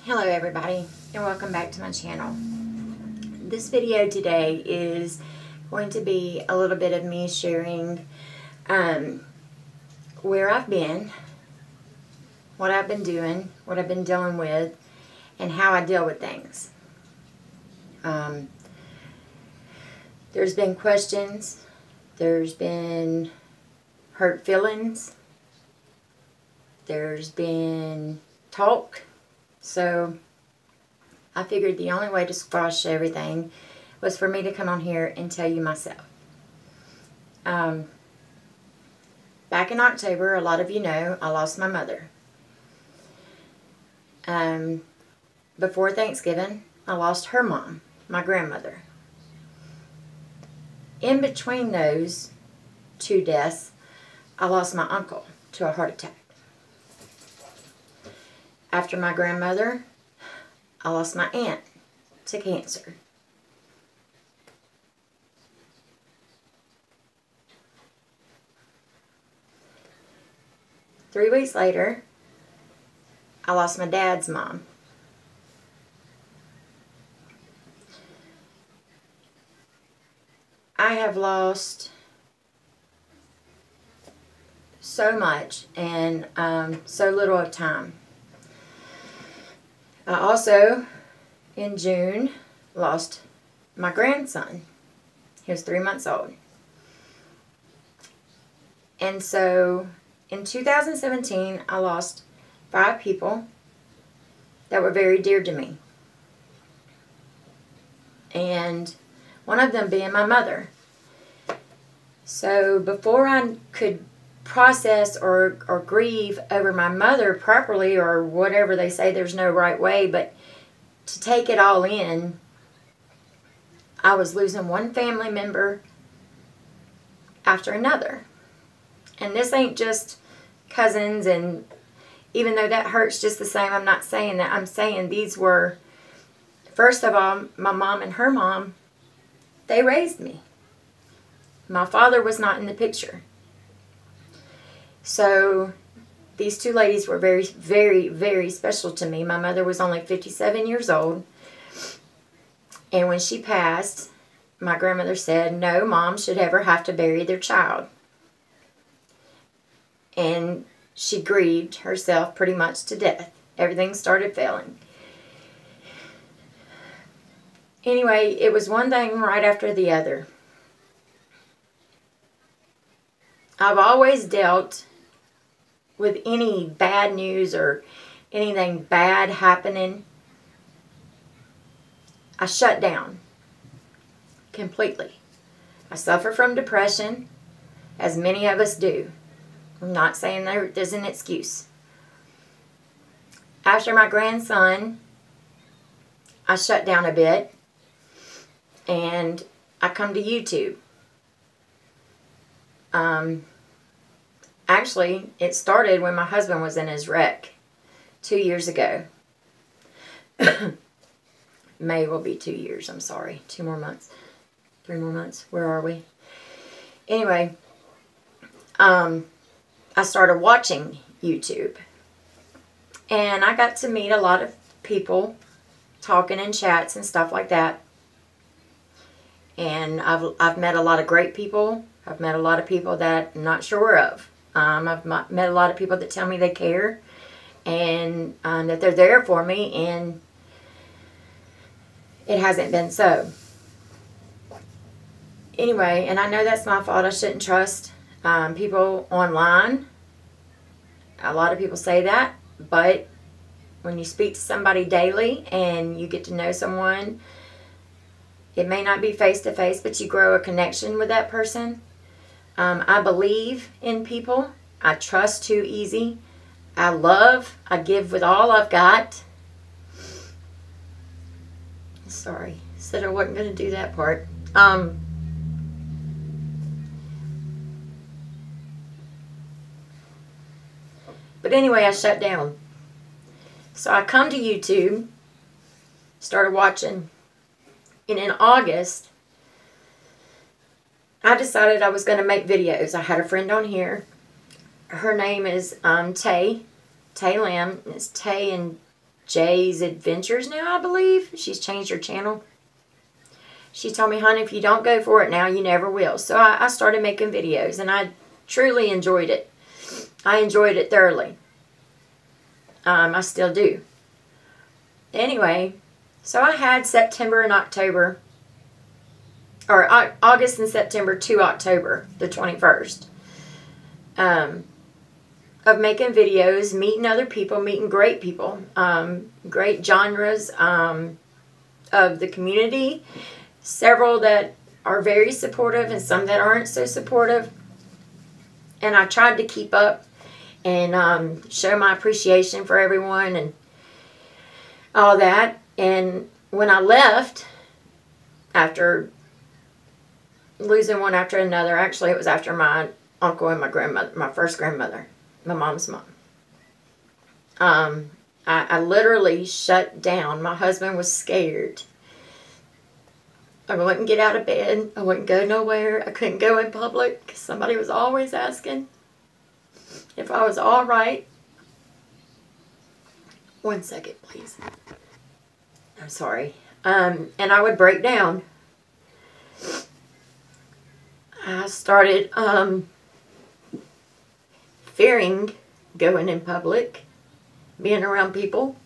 Hello everybody, and welcome back to my channel. This video today is going to be a little bit of me sharing where I've been, what I've been doing, what I've been dealing with, and how I deal with things. There's been questions, there's been hurt feelings, there's been talk. So I figured the only way to squash everything was for me to come on here and tell you myself. Back in October, a lot of you know, I lost my mother. Before Thanksgiving, I lost her mom, my grandmother. In between those two deaths, I lost my uncle to a heart attack. After my grandmother, I lost my aunt to cancer. Three weeks later, I lost my dad's mom. I have lost so much in so little of time. I also, in June, lost my grandson. He was 3 months old. And so, in 2017, I lost 5 people that were very dear to me. And one of them being my mother. So, before I could process or grieve over my mother properly, or whatever they say, there's no right way, but to take it all in, I was losing one family member after another. And this ain't just cousins, and even though that hurts just the same, I'm not saying that. I'm saying these were, first of all, my mom and her mom, they raised me. My father was not in the picture. So, these two ladies were very, very, very special to me. My mother was only 57 years old. And when she passed, my grandmother said, no mom should ever have to bury their child. And she grieved herself pretty much to death. Everything started failing. Anyway, it was one thing right after the other. I've always dealt with any bad news or anything bad happening. I shut down completely. I suffer from depression, as many of us do. I'm not saying there's an excuse. After my grandson, I shut down a bit, and I come to YouTube. Actually, it started when my husband was in his wreck 2 years ago. May will be 2 years, I'm sorry. 2 more months. 3 more months. Where are we? Anyway, I started watching YouTube. And I got to meet a lot of people, talking in chats and stuff like that. And I've met a lot of great people. I've met a lot of people that I'm not sure of. I've met a lot of people that tell me they care and that they're there for me, and it hasn't been so. Anyway, and I know that's my fault. I shouldn't trust people online. A lot of people say that, but when you speak to somebody daily and you get to know someone, it may not be face-to-face, but you grow a connection with that person. I believe in people. I trust too easy. I love. I give with all I've got. Sorry. Said I wasn't going to do that part. But anyway, I shut down. So I come to YouTube, started watching And in August, I decided I was going to make videos. I had a friend on here. Her name is Tay Lamb. It's Tay and Jay's Adventures now, I believe. She's changed her channel. She told me, honey, if you don't go for it now, you never will. So I started making videos, and I truly enjoyed it. I enjoyed it thoroughly. I still do. Anyway, so I had September and October, or August and September to October, the 21st, of making videos, meeting other people, meeting great people, great genres of the community, several that are very supportive and some that aren't so supportive. And I tried to keep up and show my appreciation for everyone and all that. And when I left, after losing one after another, actually it was after my uncle and my grandmother, my first grandmother, my mom's mom. I literally shut down. My husband was scared. I wouldn't get out of bed. I wouldn't go nowhere. I couldn't go in public because somebody was always asking if I was all right. 1 second, please. I'm sorry. And I would break down. I started fearing going in public, being around people.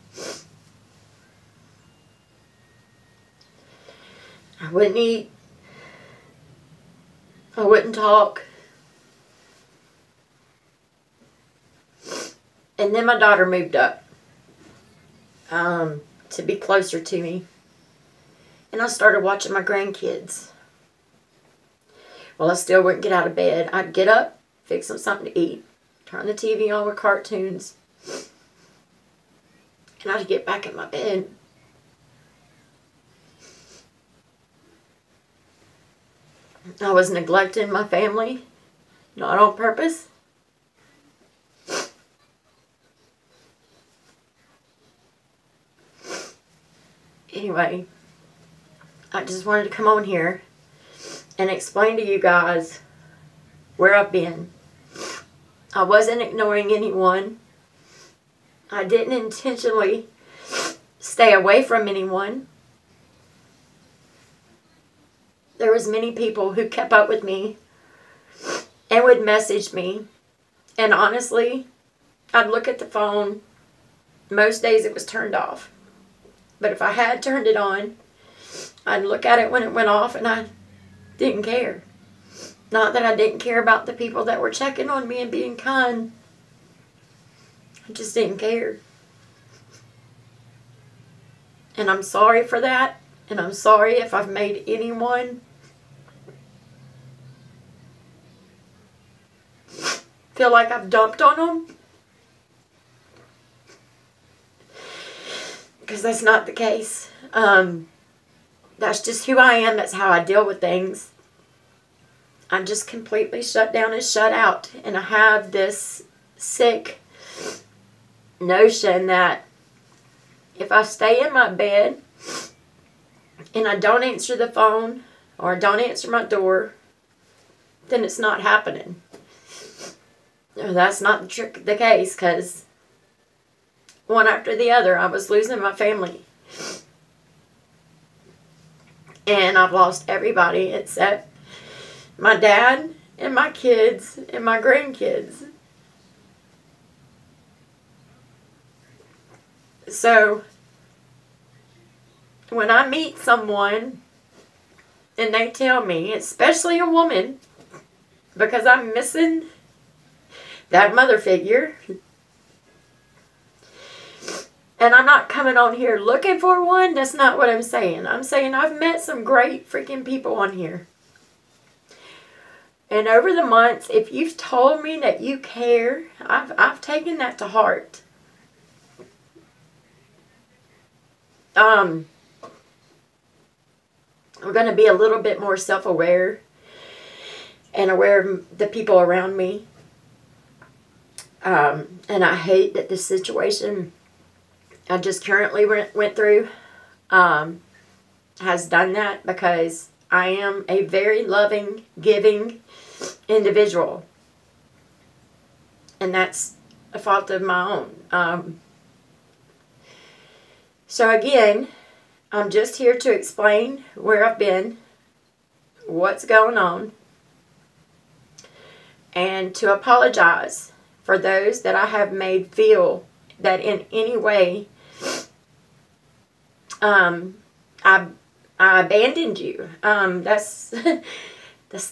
I wouldn't eat. I wouldn't talk. And then my daughter moved up to be closer to me. And I started watching my grandkids. Well, I still wouldn't get out of bed. I'd get up, fix them something to eat, turn the TV on with cartoons, and I'd get back in my bed. I was neglecting my family, not on purpose. Anyway, I just wanted to come on here and explain to you guys where I've been. I wasn't ignoring anyone. I didn't intentionally stay away from anyone. There was many people who kept up with me and would message me. And honestly, I'd look at the phone. Most days it was turned off. But if I had turned it on, I'd look at it when it went off, and I didn't care. Not that I didn't care about the people that were checking on me and being kind. I just didn't care. And I'm sorry for that. And I'm sorry if I've made anyone feel like I've dumped on them. Because that's not the case. That's just who I am. That's how I deal with things. I'm just completely shut down and shut out. And I have this sick notion that if I stay in my bed and I don't answer the phone or I don't answer my door, then it's not happening. No, that's not the case, because one after the other, I was losing my family. And I've lost everybody except my dad and my kids and my grandkids. So, when I meet someone and they tell me, especially a woman, because I'm missing that mother figure, and I'm not coming on here looking for one. That's not what I'm saying. I'm saying I've met some great freaking people on here. And over the months, if you've told me that you care, I've taken that to heart. We're going to be a little bit more self-aware and aware of the people around me. And I hate that this situation I just currently went through. has done that because I am a very loving, giving individual. And that's a fault of my own. So again, I'm just here to explain where I've been, what's going on, and to apologize for those that I have made feel that in any way I abandoned you. That's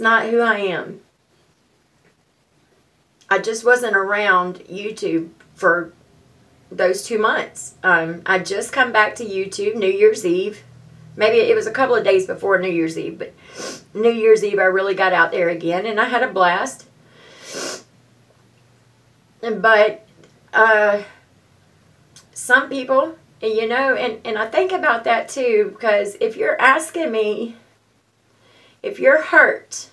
not who I am. I just wasn't around YouTube for those 2 months. I just come back to YouTube New Year's Eve. Maybe it was a couple of days before New Year's Eve, but New Year's Eve I really got out there again, and I had a blast. But some people, you know, and I think about that too, because if you're asking me, if you're hurt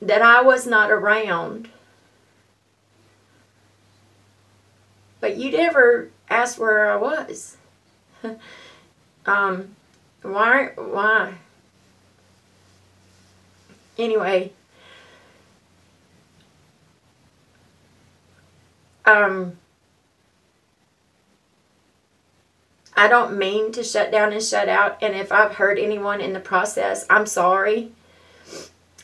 that I was not around, but you never asked where I was. Why? Anyway, I don't mean to shut down and shut out, and if I've hurt anyone in the process, I'm sorry.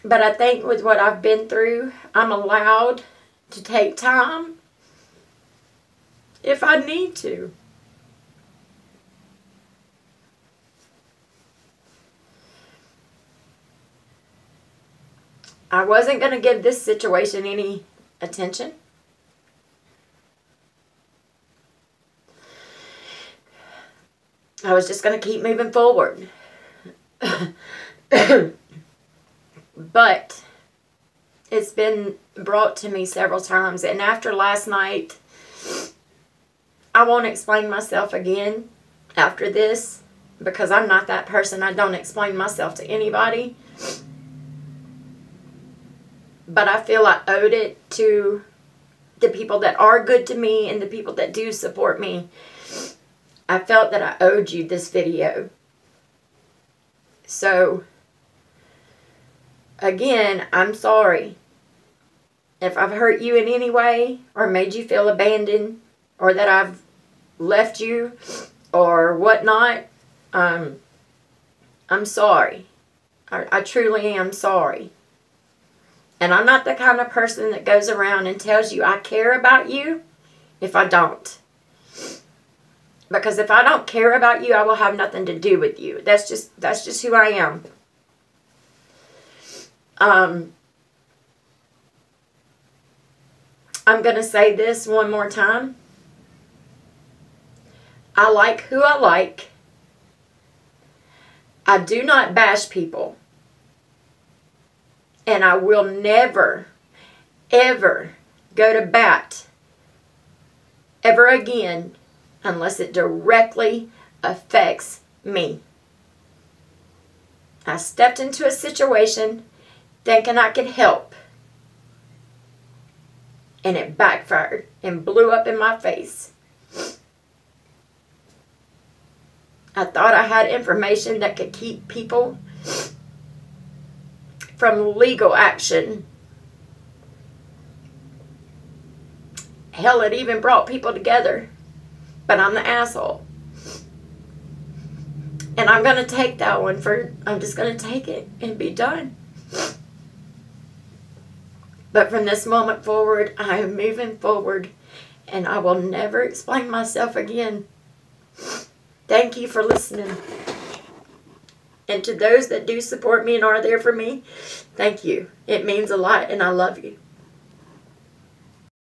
But I think with what I've been through, I'm allowed to take time if I need to. I wasn't going to give this situation any attention. I was just going to keep moving forward. But it's been brought to me several times. And after last night, I won't explain myself again after this, because I'm not that person. I don't explain myself to anybody. But I feel I owed it to the people that are good to me and the people that do support me. I felt that I owed you this video. So, again, I'm sorry if I've hurt you in any way or made you feel abandoned or that I've left you or whatnot. I'm sorry. I truly am sorry. And I'm not the kind of person that goes around and tells you I care about you if I don't. Because if I don't care about you, I will have nothing to do with you. That's just who I am. I'm going to say this one more time. I like who I like. I do not bash people. And I will never, ever go to bat ever again unless it directly affects me. I stepped into a situation thinking I could help. And it backfired and blew up in my face. I thought I had information that could keep people from legal action. Hell, it even brought people together. But I'm the asshole. And I'm going to take that one I'm just going to take it and be done. But from this moment forward, I am moving forward. And I will never explain myself again. Thank you for listening. And to those that do support me and are there for me, thank you. It means a lot and I love you.